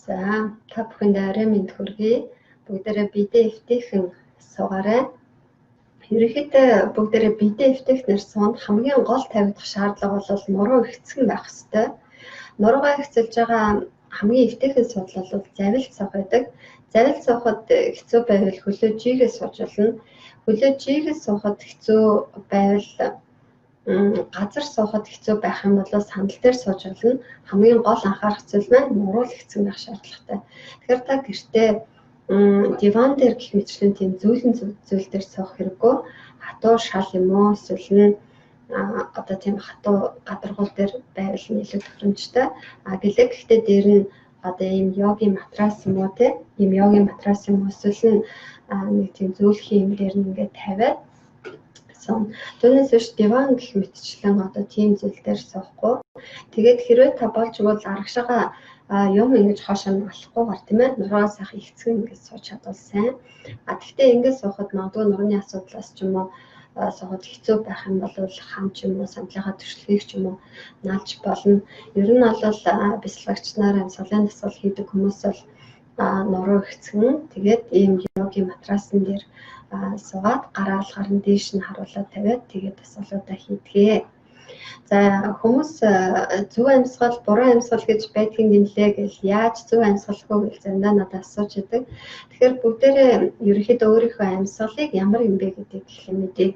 За та бүхэндээ арай мэнд хүргэе. Бүгдээрээ бидээ эвтэйхэн суугаарай. Ерөнхийдөө бүгдээрээ бидээ эвтэйхнэр суунд хамгийн гол тавигдах шаардлага бол нуруу ихцгэн байх ёстой. Нуруугаа ихцэлж байгаа хамгийн эвтэйхэн судал бол завилт суух байдаг. Завилт суухад хэцүү байвал хөлөө жигээ сууж болно. Хөлөө жигээ суухад хэцүү байвал газар суухад хэцүү байх юм бол сандал дээр сууж болно. Хамгийн гол анхаарах зүйл маань нуруу ихцгэн байх шаардлагатай. Тэгэхээр та гэртээ диван дээр гэх мэтчлэн тийм зөөлөн зүйл дээр суух хэрэггүй. Хатуу шал юм уу эсвэл одоо тийм хатуу гадаргуул дээр байвал илүү тохиромжтой. Гэлээ гэхдээ дээр нь одоо ийм йогийн матрас юм уу те ийм йогийн матрас юм уу эсвэл нэг тийм зөөлхийн юм дээр нь ингээд тавиад түүнээс биш диван гэх мэтчлэн одоо тийм зүйл дээр суухгүй. Тэгээд хэрвээ та болж игэл аргашаага юм ингэж хоошоо нь алахгүйгээр тийм ээ нуруугаа сайхан ихцгэн ингэж сууж чадвал сайн. Гэхдээ ингэж суухад магадгүй нурууны асуудлаас ч юм уу суухад хэцүү байх юм бол хам ч юм уу сандлынхаа түшилхийг ч юм уу наалж болно. Ер нь бол бясалгагчнаар амьсгалын дасгал хийдэг хүмүүс бол нуруу ихцгэн тэгээд ийм йогийн матрасан дээр суугаад гараа алгаар нь дээш нь харуулаад тавиад тэгээд дасгалуудаа хийдгээ. За хүмүүс зөв амьсгал, буруу амьсгал гэж байдгийг нэлээ гэл яаж зөв амьсгалгүй гэж заримдаа надад асууж идэг. Тэгэхээр бүгдээрээ ерөнхийдөө өөрийнхөө амьсгалыг ямар юм бэ гэдгийг хэлмэдээ.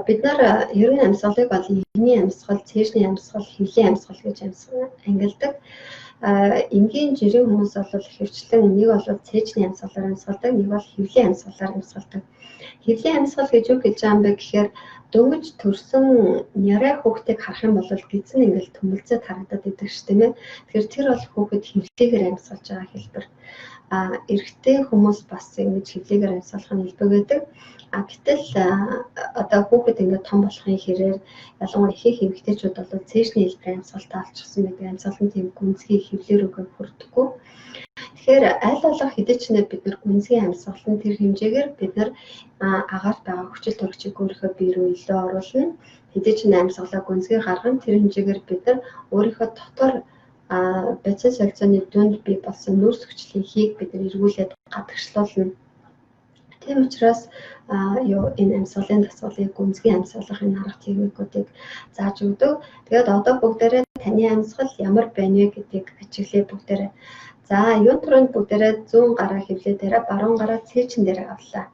Бид нар ер нь амьсгалыг бол игний амьсгал, цээжний амьсгал, хөвлийн амьсгал гэж ангилдаг. Энгийн жирийн хүмүүс бол хөвчлэн нэг бол цээжний амьсгалаар амьсгалдаг, нэг бол хөвлийн амьсгалаар амьсгалдаг. Хөвлийн амьсгал гэж юу гэж байгаа юм бэ гэхээр дөнгөж төрсөн нярай хүүхдийг харах юм бол гидсэн ингээл төмөлцөд харагдаад идэг ш тийм ээ. Тэгэхээр тэр бол хүүхэд хөвлөгээр амьсгалж байгаа хэлбэр. Эрэгтэй хүмүүс бас ингэж хөвлөгээр амьсгалах нь хэлбэг байдаг. Гэтэл одоо хүүхэд ингээд том болохын хэрээр ялангуяа ихэнх эмэгтэйчүүд бол цээжний хэлбэрийн амьсгалтай олчихсан байдаг. Амьсгал нь тийм гүнзгий хөвлөөр өгөө хүрдэггүй. Тэгэхээр аль болох хэдий ч бид нар гүнзгий амьсгалын тэр хэмжээгээр бид нар агаарт байгаа хүчил төрөгчийг өөрийнхөө бие рүү илүү оруулна. Хэдий ч амьсгалаа гүнзгий гаргана тэр хэмжээгээр бид нар өөрийнхөө дотор бацаа солилцооны дүнд бий болсон нүүрс хүчлийнхийг бид нар эргүүлээд гадагшлуулна. Тийм учраас энэ амьсгалын дасгалыг гүнзгий амьсгалах энэ арга техникүүдийг зааж өгдөг. Тэгээд одоо бүгдээрээ таны амьсгал ямар байна вэ гэдгийг ажиглая бүгдээрээ. За юун түрүүнд бүгдээрээ зүүн гараа хөвлөө дээр баруун гараа цээжин дээр авлаа.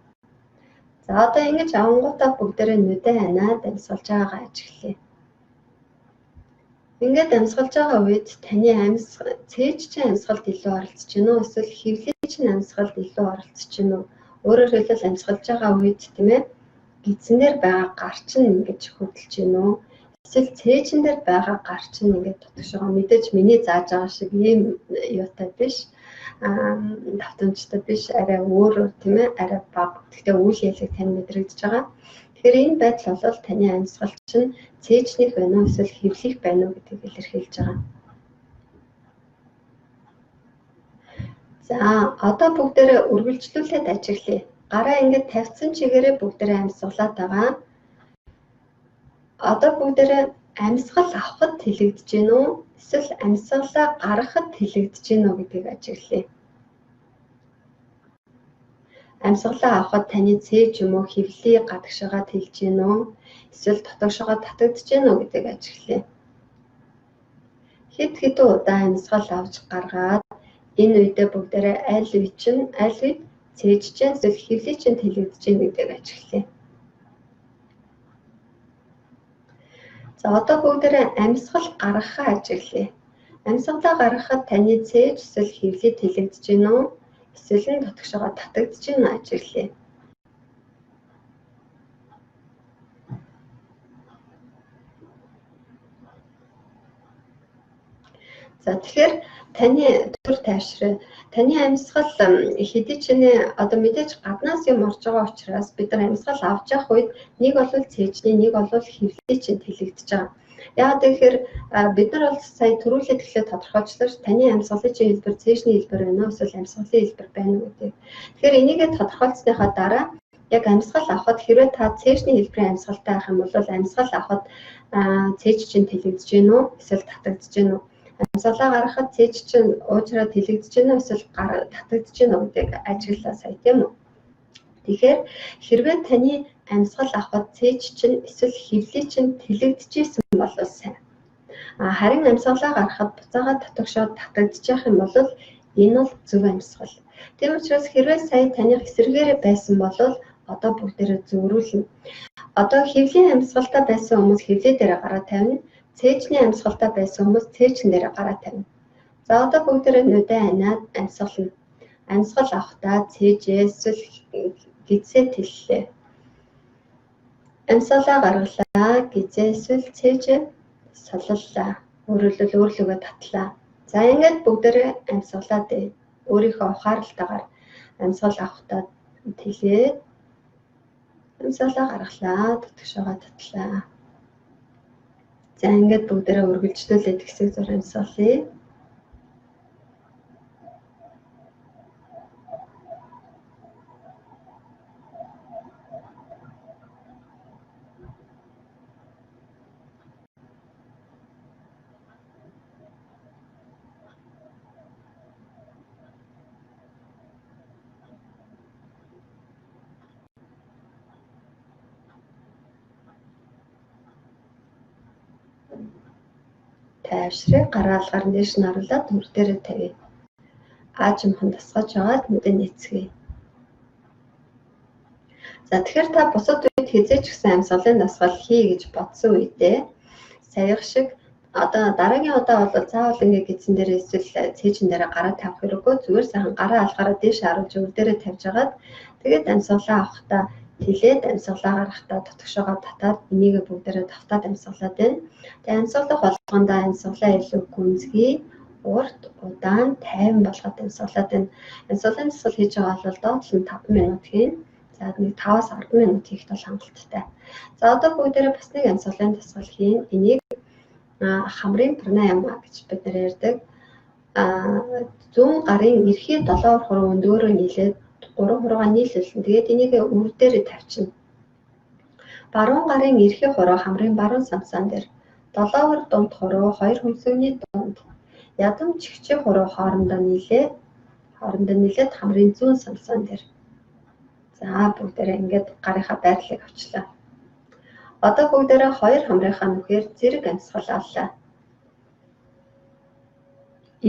За одоо ингэж авангуудаа бүгдээрээ нүдэ ханаад амьсгалж байгаагаа ажиглая. Ингээд амьсгалж байгаа үед таны цээжчин амьсгалд илүү оролцож байна уу эсвэл хөвлөгийн амьсгалд илүү оролцож байна уу? Өөрөөр хэлбэл амьсгалж байгаа үед тийм ээ гидсэнээр байгаа гар чинь ингэж хөдөлж байна уу? Эсвэл цээжин дээр байгаа гар чинь ингэж тутагш байгаа. Мэдээж миний зааж байгаа шиг ийм юутай биш. Давтамжтай биш, арай өөр тийм ээ, арай бага. Гэхдээ үйл явдлыг тань мэдрэгдэж байгаа. Тэгэхээр энэ байдал бол таны амьсгал чинь цээжнийх байна уу эсвэл хөвлөх байна уу гэдгийг илэрхийлж байгаа. За одоо бүгдээрээ үргэлжлүүлээд ажиглая. Гараа ингэж тавьсан чигээрээ бүгдээрээ амьсгалаад байгаа. Одоо бүгдээрээ амьсгал авахд тэлэгдэж гин үү? Эсвэл амьсгалаа гаргахад тэлэгдэж гин үү гэдгийг ажиглая. Амьсгалаа авахд таны цээж юм уу хөвлөлийн гадагшаага тэлж гин үү? Эсвэл дотоогшоогоо татагдж гин үү гэдгийг ажиглая. Хэд хэдэн удаа амьсгал авч гаргаад энэ үедээ бүгдээрээ аль үед цээж чинь эсвэл хөвлөлийн чинь тэлэгдэж гин гэдгийг ажиглая. За одоо бүгдээрээ амьсгал гаргахаа ажиглая. Амьсгалаа гаргахад таны цээж эсвэл хөвлөлийн тэлэгдэж гин үү? Эсвэл нь дотогшоогоо татагдж гин ажиглая. За тэгэхээр таны төр тайвшраа. Таны амьсгал хэдий ч одоо мэдээж гаднаас юм орж байгаа учраас бид нар амьсгал авч явах үед нэг бол цээжний, нэг бол хөвлөлийн чинь тэлэгдэж байгаа. Яагаад гэхээр бид нар бол сая түрүүлээд эхлээд тодорхойлчлаа таны амьсгалын чинь хэлбэр цээжний хэлбэр байна уу эсвэл амьсгалын хэлбэр байна уу гэдэг. Тэгэхээр энийгээ тодорхойлсныхаа дараа яг амьсгал авахд хэрвээ та цээжний хэлбэрийн амьсгалтай байх юм бол амьсгал авахд цээж чинь тэлэгдэж гин үү эсвэл татагдж гин үү? Амьсгалаа гаргахад цээж чинь уужраад тэлэгдэж гэнэ эсвэл татагдж гэнэ гэдгийг ажиглаа сая тийм үү. Тэгэхээр хэрвээ таны амьсгал авахд цээж чинь эсвэл хөвлий чинь тэлэгдэжсэн бол сайн. Харин амьсгалаа гаргахад буцаага татагшоод татагдчих явах юм бол энэ бол зөв амьсгал. Тийм учраас хэрвээ сая таних эсрэгээрээ байсан бол одоо бүгдээрээ зөврүүлнэ. Одоо хөвлийн амьсгалтай байсан хүмүүс хөвлөө дээр гараа тавина. Цээжний амьсгалтай байсан хүмүүс цээжин дээр гараа тавина. За одоо бүгдээрээ нүдэн анаад амьсгална. Амьсгал авахдаа цээжээ эсвэл гизээ тэллээ. Амьсгалаа гаргалаа, гизээ эсвэл цээжээ солиллоо. Өөрөлдөл өөрлөгөө татлаа. За ингээд бүгдээрээ амьсгалаа дээ. Өөрийнхөө ухаарлалтаагаар амьсгал авахдаа тэлээд амьсгалаа гаргалаа, татгшаага татлаа. За ингээд бүгдээрээ үргэлжлүүлээд хэсэг зур амьсгалъя. Тайвшрыг гараалгаар нээш наруулаад нүр дээрээ тавья. Аажимхан тасгаж аваад нүдэн нэцгээе. За тэгэхээр та бусад үед хизээч гэсэн амьсгалын дасгал хий гэж бодсон үедээ саях шиг одоо дараагийн удаа бол заавал ингээ гидсэн дээр эсвэл цээжин дээр гараа тавих хэрэггүй, зүгээр сайхан гараа алгаараа дээш харуулж өвөр дээрээ тавьж агаад тэгээд амьсгалаа авахдаа тэлээд амьсгалаа гаргахдаа татгшаага татаад энийг бүгдээрээ давтаад амьсгалаад байна. Тэгээд амьсгалах болгондоо амьсгалаа илүү гүнзгий, урт, удаан, тайван болгоод амьсгалаад байна. Амьсгалын дасгал хийж байгаа бол доотлол нь 5 минут хийн. За нэг 5-аас 10 минут хийх бол хангалттай. За одоо бүгдээрээ бас нэг амьсгалын дасгал хийн. Энийг хамрын пранаяма гэж бид нар ярьдаг. Зүүн гарын эрхий 7 хуруу өндөөрөө нийлээд 3 хуруугаа нийлүүлсэн. Тэгээд энийг өвөр дээр тавьчихна. Баруун гарын эрхий хуруу хамрын баруун самсаан дээр, 7 дунд хуруу 2 хөмсгөний дунд, ядам чихчээ хуруу хоорондоо нийлээд хамрын зүүн самсаан дээр. За бүгдээрээ ингээд гарынхаа байрлалыг авчлаа. Одоо бүгдээрээ хоёр хамрынхаа нүхээр зэрэг амьсгал авлаа.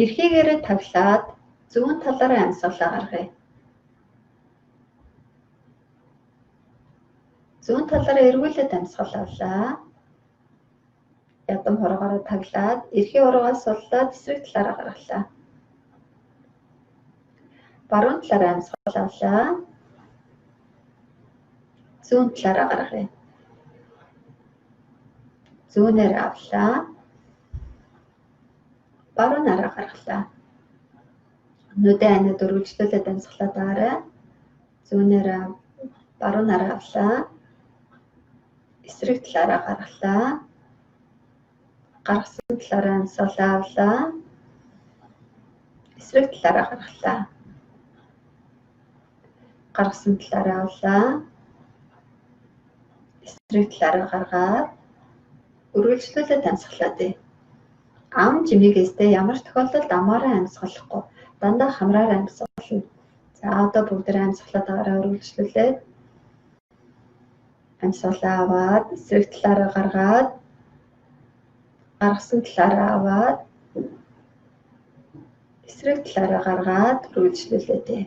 Эрхийгээрээ таглаад зүүн талаараа амьсгалаа гаргая. Зүүн талаараа эргүүлээд амьсгал авлаа. Ядам хуруугаараа таглаад эрхий хуруугаас суллаад эсрэг талаараа гаргалаа. Баруун талаараа амьсгал авлаа. Зүүн талаараа гаргая. Зүүнээр авлаа. Баруунаараа гаргалаа. Нүдэн анаад үргэлжлүүлээд амьсгалаад байгаарай. Зүүнээр баруунаараа авлаа. Эсрэг талаараа гаргалаа. Гаргасан талаараа амьсгалаа авлаа. Эсрэг талаараа гаргалаа. Гаргасан талаараа авлаа. Эсрэг талаараа гаргаад үргэлжлүүлээд амьсгалаад бай. Ам жимээгээстэй ямар ч тохиолдолд амаараа амьсгалахгүй, дандаа хамраараа амьсгална. За одоо бүгдээрээ амьсгалаад байгаараа үргэлжлүүлээд амьсгалаа аваад эсрэг талаараа гаргаад гаргасан талаараа аваад эсрэг талаараа гаргаад үргэлжлүүлээд бай.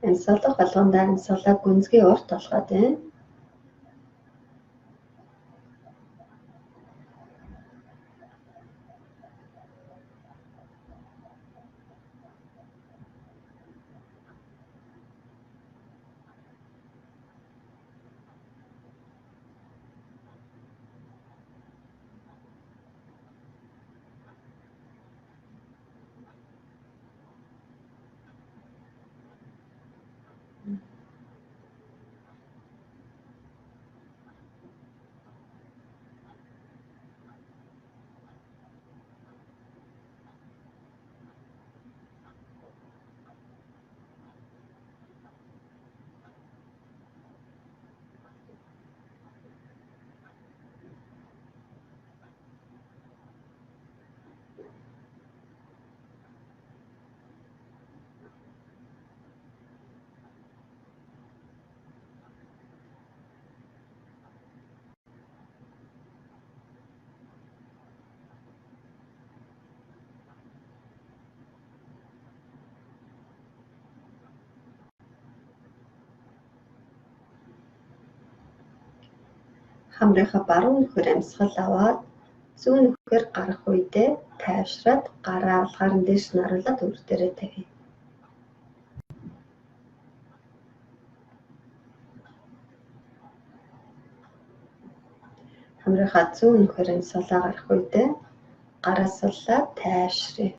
Амьсгалах болгондоо амьсгалаа гүнзгий урт болгоод байна. Хамрынхаа баруун нөхөр амьсгал аваад зүүн нөхөр гарах үедээ тайвшраад гараа алгаарын дээш нь оруулаад өөр дээрээ тавья. Хамрынхаа зүүн нөхөр амьсгалаа гарах үедээ гараа суллаад тайвшрая.